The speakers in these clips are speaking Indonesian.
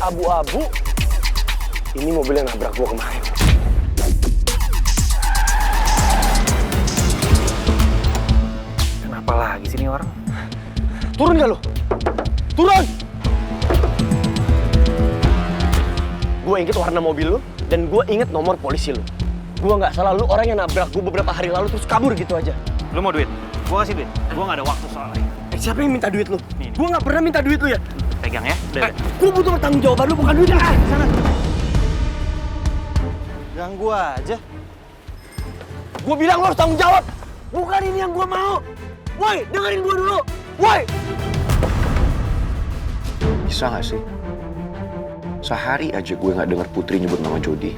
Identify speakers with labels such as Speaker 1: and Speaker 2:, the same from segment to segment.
Speaker 1: abu-abu. Ini mobil yang nabrak gua kemarin.
Speaker 2: Kenapa lagi sih ini orang?
Speaker 1: Turun gak lo? Turun! Gue inget warna mobil lu, dan gue inget nomor polisi lu. Gue nggak salah, lu orang yang nabrak gue beberapa hari lalu terus kabur gitu aja.
Speaker 2: Lu mau duit? Gua kasih duit. Gua nggak ada waktu soalnya.
Speaker 1: Siapa yang minta duit lu?
Speaker 2: Nih.
Speaker 1: Gue nggak pernah minta duit lu ya.
Speaker 2: Pegang ya. Udah.
Speaker 1: Gue butuh pertanggung jawaban lu, bukan duit. Sana.
Speaker 2: Ganggu aja.
Speaker 1: Gue bilang lu harus tanggung jawab. Bukan ini yang gue mau. Woi, dengerin gue dulu. Woi.
Speaker 3: Bisa nggak sih? Sehari aja gue nggak dengar Putri nyebut nama Jody.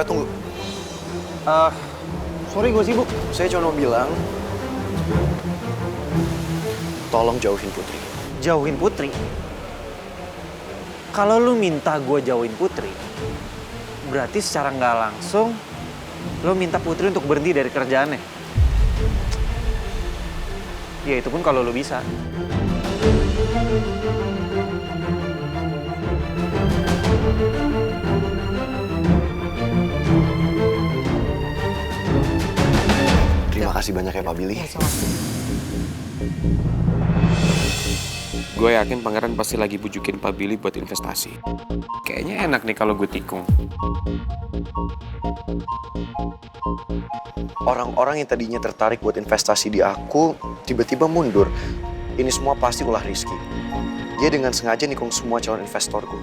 Speaker 3: Tunggu.
Speaker 2: Sorry gue sibuk.
Speaker 3: Saya cuma mau bilang, tolong jauhin Putri.
Speaker 2: Jauhin Putri? Kalau lu minta gue jauhin Putri, berarti secara nggak langsung lu minta Putri untuk berhenti dari kerjaannya. Ya itu pun kalau lu bisa.
Speaker 3: Terima kasih banyak ya Pak Billy. Gue yakin Pangeran pasti lagi bujukin Pak Billy buat investasi. Kayaknya enak nih kalau gue tikung. Orang-orang yang tadinya tertarik buat investasi di aku, tiba-tiba mundur. Ini semua pasti ulah Rizky. Dia dengan sengaja nikung semua calon investorku.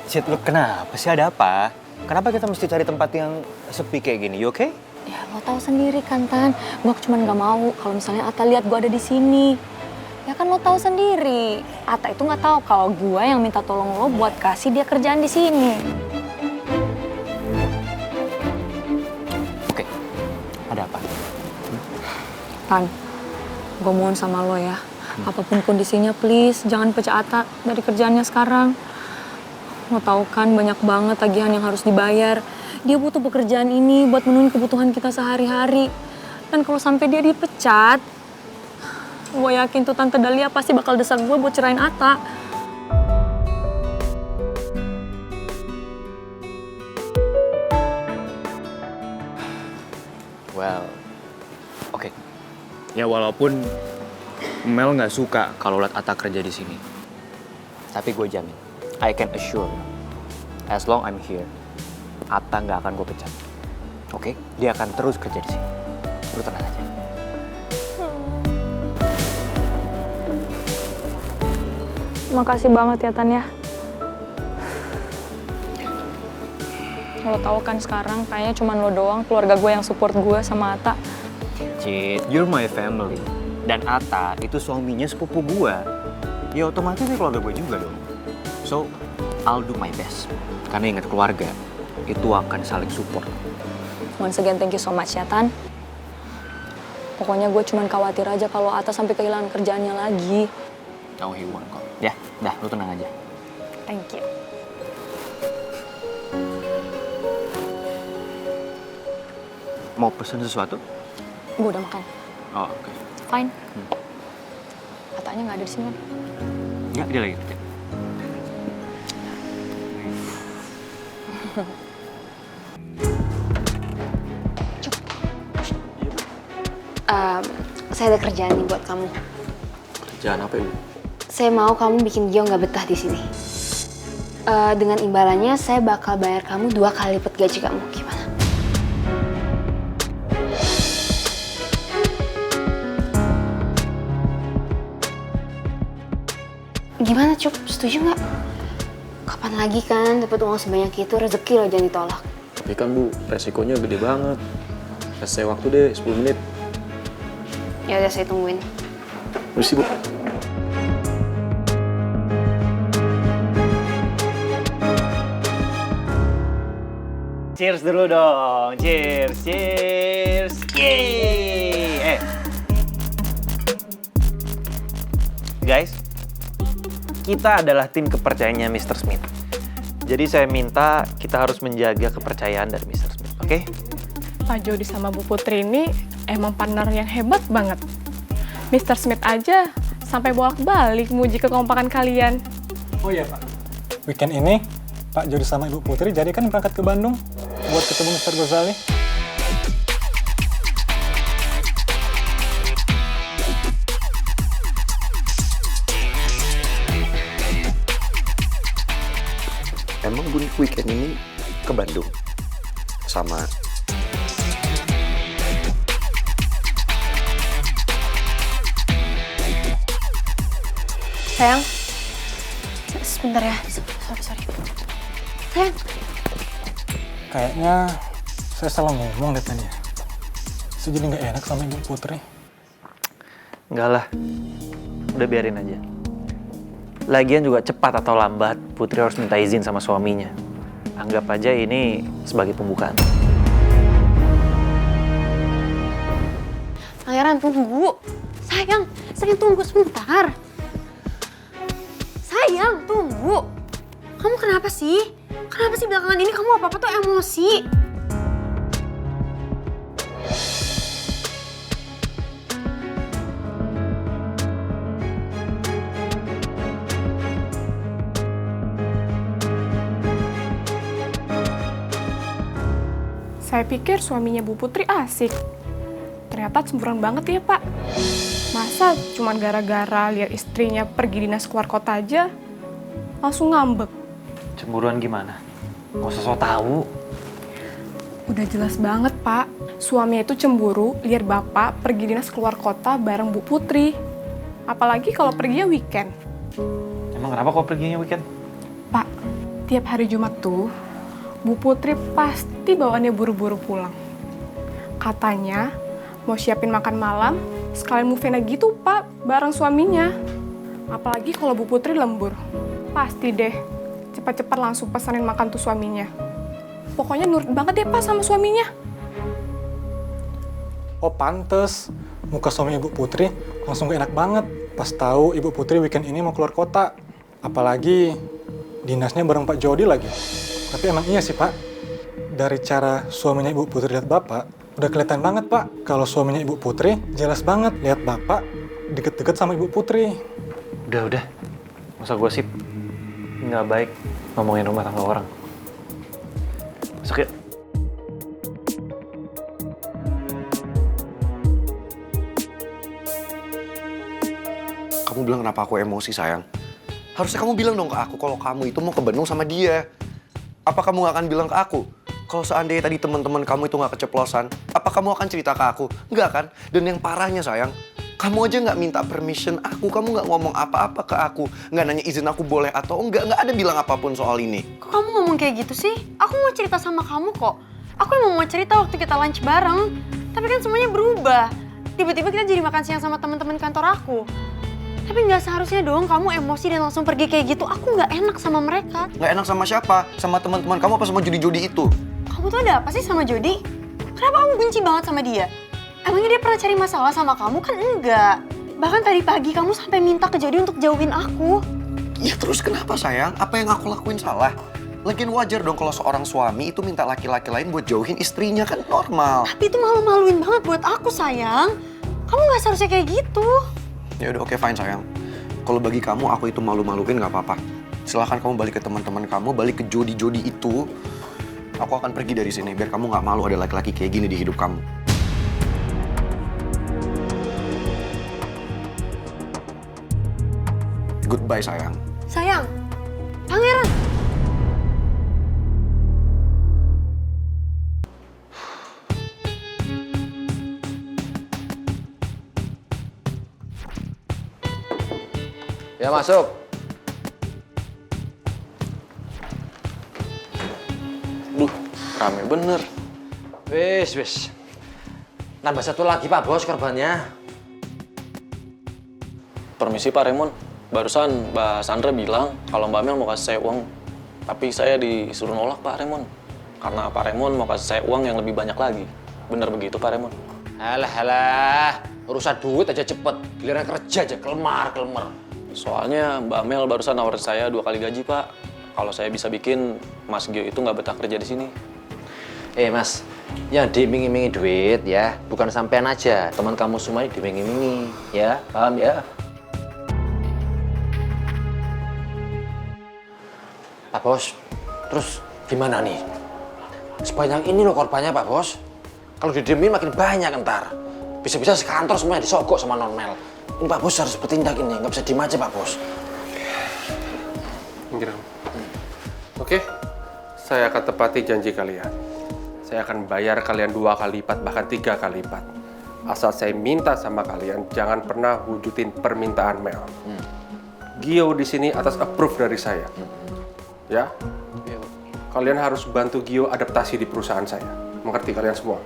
Speaker 4: Cid, lu kenapa sih? Ada apa? Kenapa kita mesti cari tempat yang sepi kayak gini? You okay?
Speaker 5: Ya lo tahu sendiri kan, Tan. Gue cuma nggak mau kalau misalnya Atta lihat gue ada di sini. Ya kan lo tahu sendiri. Atta itu nggak tahu kalau gue yang minta tolong lo buat kasih dia kerjaan di sini.
Speaker 4: Oke. Ada apa?
Speaker 5: Tan, gue mohon sama lo ya. Apapun kondisinya, please jangan pecah Atta dari kerjaannya sekarang. Lo tahu kan banyak banget tagihan yang harus dibayar. Dia butuh pekerjaan ini buat memenuhi kebutuhan kita sehari-hari. Dan kalau sampai dia dipecat, gue yakin tuh Tante Dahlia pasti bakal desak gue buat cerain Atta.
Speaker 4: Well, oke. Ya walaupun Mel nggak suka kalau lihat Atta kerja di sini. Tapi gue jamin, I can assure you, as long I'm here, Atta nggak akan gue pecat. Oke? Dia akan terus kerja di sini. Lu tenang aja.
Speaker 5: Makasih banget ya, Tan ya. Lo tau kan sekarang kayaknya cuma lo doang keluarga gue yang support gue sama Atta.
Speaker 4: Cid, you're my family. Dan Atta itu suaminya sepupu gue. Ya otomatis dia keluarga gue juga dong. So, I'll do my best. Karena ingat keluarga, itu akan saling support.
Speaker 5: Once again, thank you so much ya, Tan. Pokoknya gue cuma khawatir aja kalau Atta sampai kehilangan kerjaannya lagi.
Speaker 4: No, he won't kok. Ya, dah, lu tenang aja.
Speaker 5: Thank you.
Speaker 4: Mau pesen sesuatu?
Speaker 5: Gue udah makan.
Speaker 4: Oh, oke.
Speaker 5: Fine. Attanya nggak ada di sini kan?
Speaker 4: Ya, dia lagi kerja.
Speaker 5: Saya ada kerjaan nih buat kamu.
Speaker 3: Kerjaan apa Ibu?
Speaker 5: Saya mau kamu bikin Gio nggak betah di sini. Dengan imbalannya, saya bakal bayar kamu 2 kali lipat gaji kamu. Gimana? Gimana, Cup? Setuju nggak? Kapan lagi kan dapat uang sebanyak itu, rezeki lo jangan ditolak.
Speaker 3: Tapi kan Bu, resikonya gede banget. Kasih saya waktu deh, 10 menit.
Speaker 5: Ya udah, saya tungguin.
Speaker 3: Permisi Bu.
Speaker 4: Cheers dulu dong. Cheers, cheers. Yeay. Guys, kita adalah tim kepercayaannya Mr. Smith. Jadi saya minta kita harus menjaga kepercayaan dari Mr. Smith, oke?
Speaker 6: Pak Jody sama Bu Putri ini emang partner yang hebat banget. Mr. Smith aja sampai bolak-balik muji kekompakan kalian.
Speaker 7: Oh iya Pak, weekend ini Pak Jody sama Ibu Putri jadi kan berangkat ke Bandung buat ketemu Mr. Gozali.
Speaker 3: Emang Bun weekend ini ke Bandung? Sama
Speaker 5: Sayang, sebentar ya. Sorry. Sayang,
Speaker 7: Kayaknya saya salah ngomong deh tadi ya. Saya jadi nggak enak sama Ibu Putri.
Speaker 2: Enggak lah, udah biarin aja. Lagian juga cepat atau lambat, Putri harus minta izin sama suaminya. Anggap aja ini sebagai pembukaan.
Speaker 8: Pangeran, tunggu. Sayang tunggu sebentar. Sayang, tunggu. Kamu kenapa sih? Kenapa sih belakangan ini kamu apa-apa tuh emosi?
Speaker 6: Saya pikir suaminya Bu Putri asik. Ternyata cemburuan banget ya, Pak. Masa cuma gara-gara lihat istrinya pergi dinas keluar kota aja, langsung ngambek.
Speaker 2: Cemburuan gimana? Nggak usah so tau.
Speaker 6: Udah jelas banget, Pak. Suaminya itu cemburu lihat Bapak pergi dinas keluar kota bareng Bu Putri. Apalagi kalau perginya weekend.
Speaker 2: Emang kenapa kok perginya weekend?
Speaker 6: Pak, tiap hari Jumat tuh, Bu Putri pasti bawaannya buru-buru pulang. Katanya mau siapin makan malam, sekalian movie gitu, Pak, bareng suaminya. Apalagi kalau Bu Putri lembur. Pasti deh, cepat-cepat langsung pesanin makan tuh suaminya. Pokoknya nurut banget deh, Pak, sama suaminya.
Speaker 7: Oh pantes, muka suami Ibu Putri langsung gak enak banget pas tahu Ibu Putri weekend ini mau keluar kota. Apalagi dinasnya bareng Pak Jody lagi. Tapi emang iya sih Pak, dari cara suaminya Ibu Putri lihat Bapak, udah kelihatan banget Pak, kalau suaminya Ibu Putri jelas banget lihat Bapak deket-deket sama Ibu Putri.
Speaker 2: Udah. Nggak usah gosip. Nggak baik ngomongin rumah tangga orang. Masuk ya.
Speaker 3: kamu bilang kenapa aku emosi sayang? Harusnya kamu bilang dong ke aku kalau kamu itu mau ke Bandung sama dia. Apa kamu gak akan bilang ke aku? Kalau seandainya tadi teman-teman kamu itu gak keceplosan, apa kamu akan cerita ke aku? Enggak kan? Dan yang parahnya sayang, kamu aja gak minta permission aku, kamu gak ngomong apa-apa ke aku, gak nanya izin aku boleh atau enggak ada bilang apapun soal ini.
Speaker 8: Kok kamu ngomong kayak gitu sih? Aku mau cerita sama kamu kok. Aku emang mau cerita waktu kita lunch bareng. Tapi kan semuanya berubah. Tiba-tiba kita jadi makan siang sama teman-teman kantor aku. Tapi nggak seharusnya dong kamu emosi dan langsung pergi kayak gitu. Aku nggak enak sama mereka.
Speaker 3: Nggak enak sama siapa? Sama teman-teman kamu apa sama judi-judi itu?
Speaker 8: Kamu tuh ada apa sih sama Jody? Kenapa kamu benci banget sama dia? Emangnya dia pernah cari masalah sama kamu? Kan enggak. Bahkan tadi pagi kamu sampai minta ke Jody untuk jauhin aku.
Speaker 3: Ya terus kenapa sayang? Apa yang aku lakuin salah? Lagian wajar dong kalau seorang suami itu minta laki-laki lain buat jauhin istrinya, kan normal.
Speaker 8: Tapi itu malu-maluin banget buat aku sayang. Kamu nggak seharusnya kayak gitu.
Speaker 3: Ya udah oke, fine sayang. Kalau bagi kamu aku itu malu-maluin nggak apa-apa. Silahkan kamu balik ke teman-teman kamu, balik ke jodi-jodi itu. Aku akan pergi dari sini biar kamu nggak malu ada laki-laki kayak gini di hidup kamu. Goodbye sayang.
Speaker 8: Sayang, Pangeran.
Speaker 9: Ya masuk.
Speaker 1: Duh, rame bener.
Speaker 9: Wis. Nambah satu lagi Pak Bos korbannya.
Speaker 10: Permisi Pak Raymond, barusan Mbak Sandra bilang kalau Mbak Mel mau kasih saya uang, tapi saya disuruh nolak Pak Raymond. Karena Pak Raymond mau kasih saya uang yang lebih banyak lagi. Bener begitu Pak Raymond?
Speaker 9: Alah, urusan duit aja cepet, giliran kerja aja kelemar.
Speaker 10: Soalnya Mbak Mel barusan nawarin saya 2 kali gaji Pak. Kalau saya bisa bikin Mas Gio itu nggak betah kerja di sini.
Speaker 9: Mas, Yang diiming-imingi duit ya, bukan sampean aja. Teman kamu semua ini diiming-imingi, ya. Paham ya? Pak Bos, terus gimana nih? Sebanyak ini loh korbannya Pak Bos. Kalau didiemin makin banyak ntar. Bisa-bisa sekantor semuanya disogok sama Non Mel. Ini Pak Bos harus bertindak ini, nggak bisa diem aja Pak Bos.
Speaker 11: Oke, saya akan tepati janji kalian. Saya akan bayar kalian 2 kali lipat, bahkan 3 kali lipat. Asal saya minta sama kalian, jangan pernah wujudin permintaan Mel. Gio di sini atas approve dari saya. Ya? Kalian harus bantu Gio adaptasi di perusahaan saya. Mengerti kalian semua?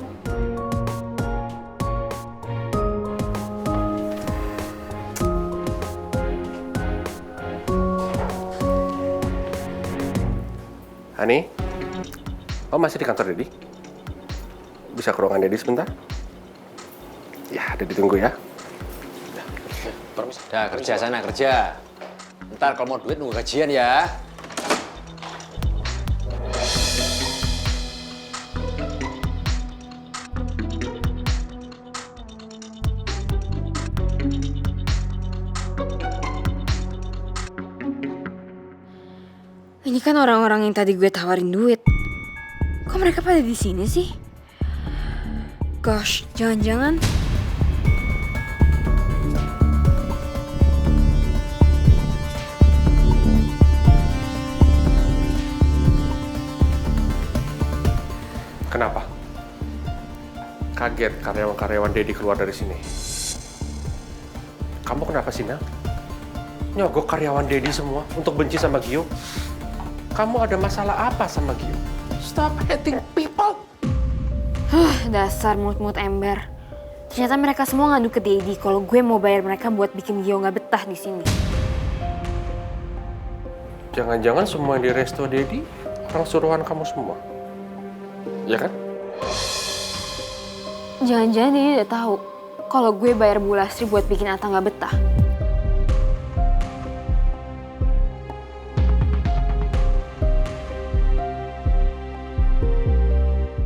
Speaker 11: Hani, kamu masih di kantor Dedi? Bisa ke ruangan Dedi sebentar? Ya, Dedi tunggu ya.
Speaker 9: Udah kerja sana, kerja. Ntar kalau mau duit nunggu gajian ya.
Speaker 8: Ini kan orang-orang yang tadi gue tawarin duit. Kok mereka pada di sini sih? Gosh, jangan-jangan
Speaker 11: Kenapa? Kaget karyawan-karyawan Dedi keluar dari sini. Kamu kenapa sih, Nel? Nyogok karyawan Dedi semua untuk benci sama Gio? Kamu ada masalah apa sama Gio? Stop hating people!
Speaker 8: dasar mulut-mulut ember. Ternyata mereka semua ngadu ke Dedi kalau gue mau bayar mereka buat bikin Gio nggak betah di sini.
Speaker 11: Jangan-jangan semua yang di resto Dedi orang suruhan kamu semua. Ya kan?
Speaker 8: Jangan-jangan Dedi udah tahu kalau gue bayar Bu Lastri buat bikin Atta nggak betah.